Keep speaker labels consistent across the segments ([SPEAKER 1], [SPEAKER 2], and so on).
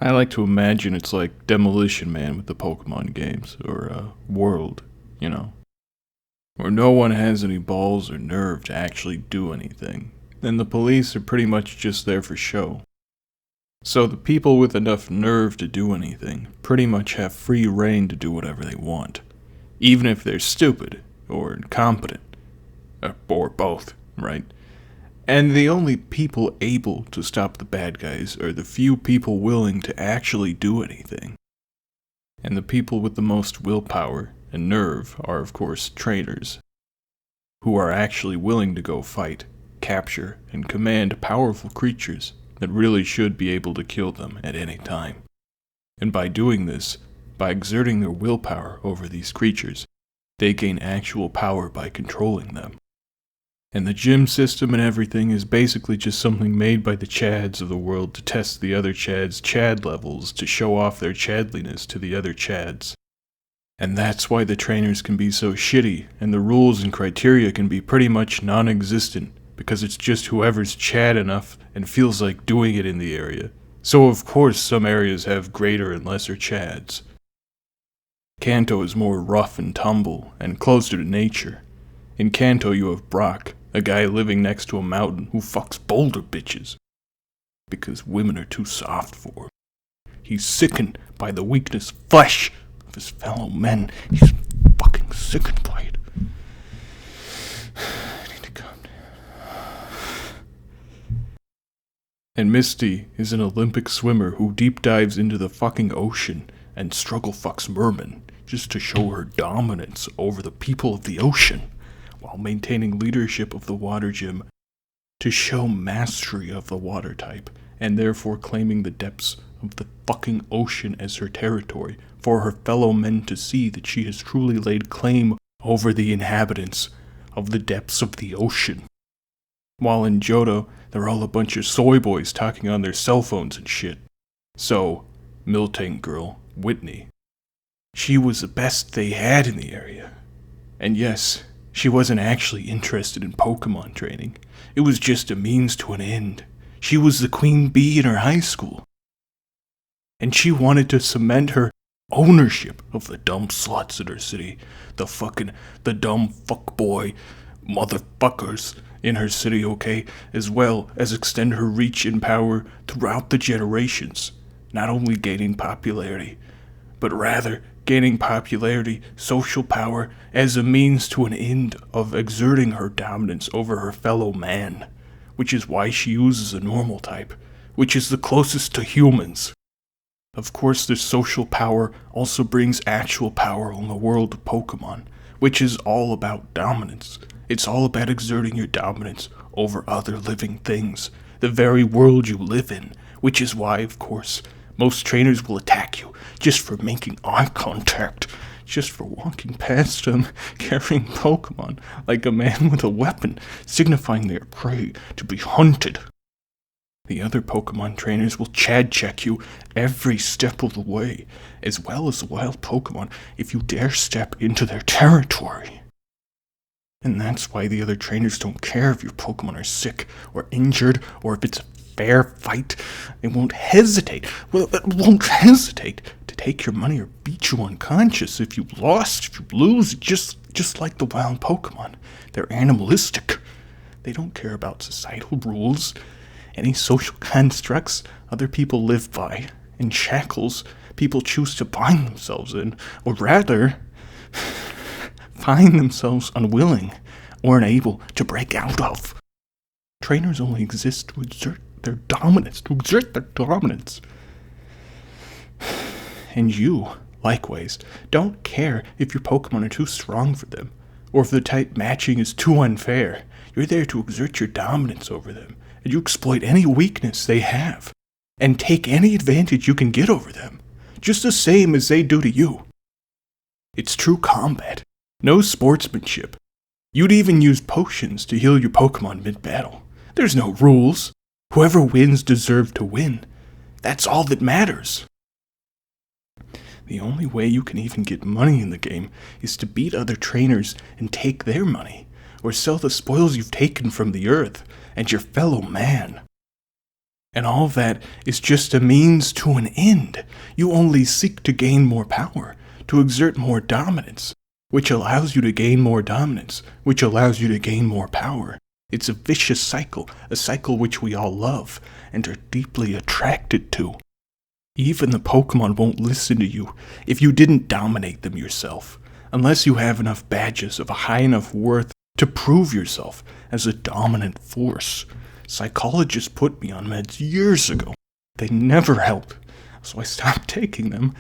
[SPEAKER 1] I like to imagine it's like Demolition Man with the Pokemon games, or World, you know, where no one has any balls or nerve to actually do anything. And the police are pretty much just there for show. So the people with enough nerve to do anything pretty much have free reign to do whatever they want, even if they're stupid or incompetent, or both, right? And the only people able to stop the bad guys are the few people willing to actually do anything. And the people with the most willpower and nerve are, of course, trainers, who are actually willing to go fight, capture, and command powerful creatures that really should be able to kill them at any time. And by doing this, by exerting their willpower over these creatures, they gain actual power by controlling them. And the gym system and everything is basically just something made by the Chads of the world to test the other Chads' Chad levels to show off their Chadliness to the other Chads. And that's why the trainers can be so shitty, and the rules and criteria can be pretty much non-existent, because it's just whoever's Chad enough and feels like doing it in the area. So of course some areas have greater and lesser Chads. Kanto is more rough and tumble, and closer to nature. In Kanto you have Brock, a guy living next to a mountain who fucks boulder bitches. Because women are too soft for him. He's sickened by the weakness flesh of his fellow men. He's fucking sickened by it. I need to calm down. And Misty is an Olympic swimmer who deep dives into the fucking ocean and struggle fucks mermen just to show her dominance over the people of the ocean, while maintaining leadership of the water gym to show mastery of the water type, and therefore claiming the depths of the fucking ocean as her territory, for her fellow men to see that she has truly laid claim over the inhabitants of the depths of the ocean. While in Johto, they're all a bunch of soy boys talking on their cell phones and shit. So, Miltank girl, Whitney, she was the best they had in the area. And yes, she wasn't actually interested in Pokemon training. It was just a means to an end. She was the queen bee in her high school. And she wanted to cement her ownership of the dumb sluts in her city. The dumb fuckboy motherfuckers in her city, okay? As well as extend her reach and power throughout the generations. Not only gaining popularity, but rather gaining popularity, social power, as a means to an end of exerting her dominance over her fellow man, which is why she uses a normal type, which is the closest to humans. Of course, this social power also brings actual power on the world of Pokemon, which is all about dominance. It's all about exerting your dominance over other living things, the very world you live in, which is why, of course, most trainers will attack you just for making eye contact, just for walking past them, carrying Pokemon like a man with a weapon, signifying their prey to be hunted. The other Pokemon trainers will Chad check you every step of the way, as well as the wild Pokemon if you dare step into their territory. And that's why the other trainers don't care if your Pokemon are sick or injured or if it's a fair fight. They won't hesitate to take your money or beat you unconscious if you lost, if you lose, just like the wild Pokemon. They're animalistic. They don't care about societal rules, any social constructs other people live by, and shackles people choose to bind themselves in, or rather, find themselves unwilling or unable to break out of. Trainers only exist to exert their dominance, And you, likewise, don't care if your Pokemon are too strong for them, or if the type matching is too unfair. You're there to exert your dominance over them, and you exploit any weakness they have, and take any advantage you can get over them, just the same as they do to you. It's true combat, no sportsmanship. You'd even use potions to heal your Pokemon mid-battle. There's no rules. Whoever wins deserves to win. That's all that matters. The only way you can even get money in the game is to beat other trainers and take their money, or sell the spoils you've taken from the earth and your fellow man. And all that is just a means to an end. You only seek to gain more power, to exert more dominance, which allows you to gain more dominance, which allows you to gain more power. It's a vicious cycle, a cycle which we all love and are deeply attracted to. Even the Pokemon won't listen to you if you didn't dominate them yourself, unless you have enough badges of a high enough worth to prove yourself as a dominant force. Psychologists put me on meds years ago. They never helped, so I stopped taking them.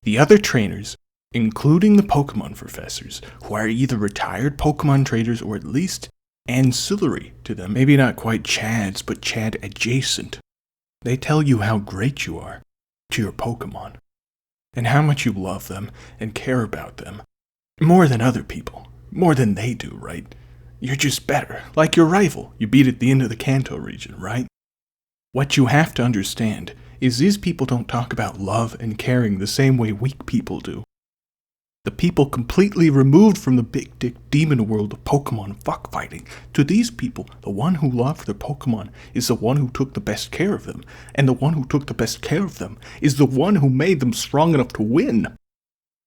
[SPEAKER 1] The other trainers, including the Pokemon professors, who are either retired Pokemon trainers or at least ancillary to them, maybe not quite Chads, but Chad adjacent, they tell you how great you are to your Pokemon, and how much you love them and care about them, more than other people. More than they do, right? You're just better. Like your rival you beat at the end of the Kanto region, right? What you have to understand is these people don't talk about love and caring the same way weak people do. The people completely removed from the big dick demon world of Pokemon fuckfighting. To these people, the one who loved their Pokemon is the one who took the best care of them, and the one who took the best care of them is the one who made them strong enough to win.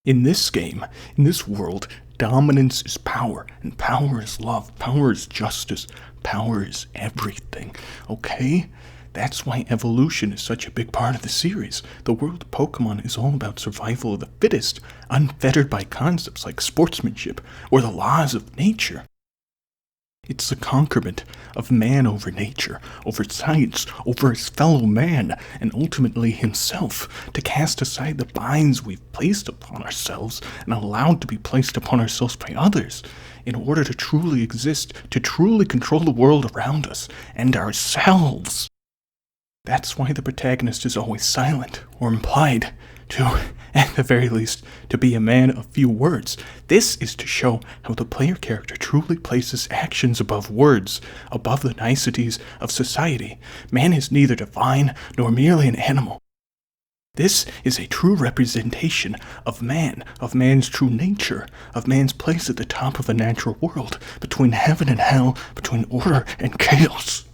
[SPEAKER 1] In this game, in this world, dominance is power, and power is love, power is justice, power is everything, okay? That's why evolution is such a big part of the series. The world of Pokemon is all about survival of the fittest, unfettered by concepts like sportsmanship or the laws of nature. It's the conquerment of man over nature, over science, over his fellow man, and ultimately himself, to cast aside the binds we've placed upon ourselves and allowed to be placed upon ourselves by others, in order to truly exist, to truly control the world around us and ourselves. That's why the protagonist is always silent, or implied to, at the very least, to be a man of few words. This is to show how the player character truly places actions above words, above the niceties of society. Man is neither divine nor merely an animal. This is a true representation of man, of man's true nature, of man's place at the top of the natural world, between heaven and hell, between order and chaos.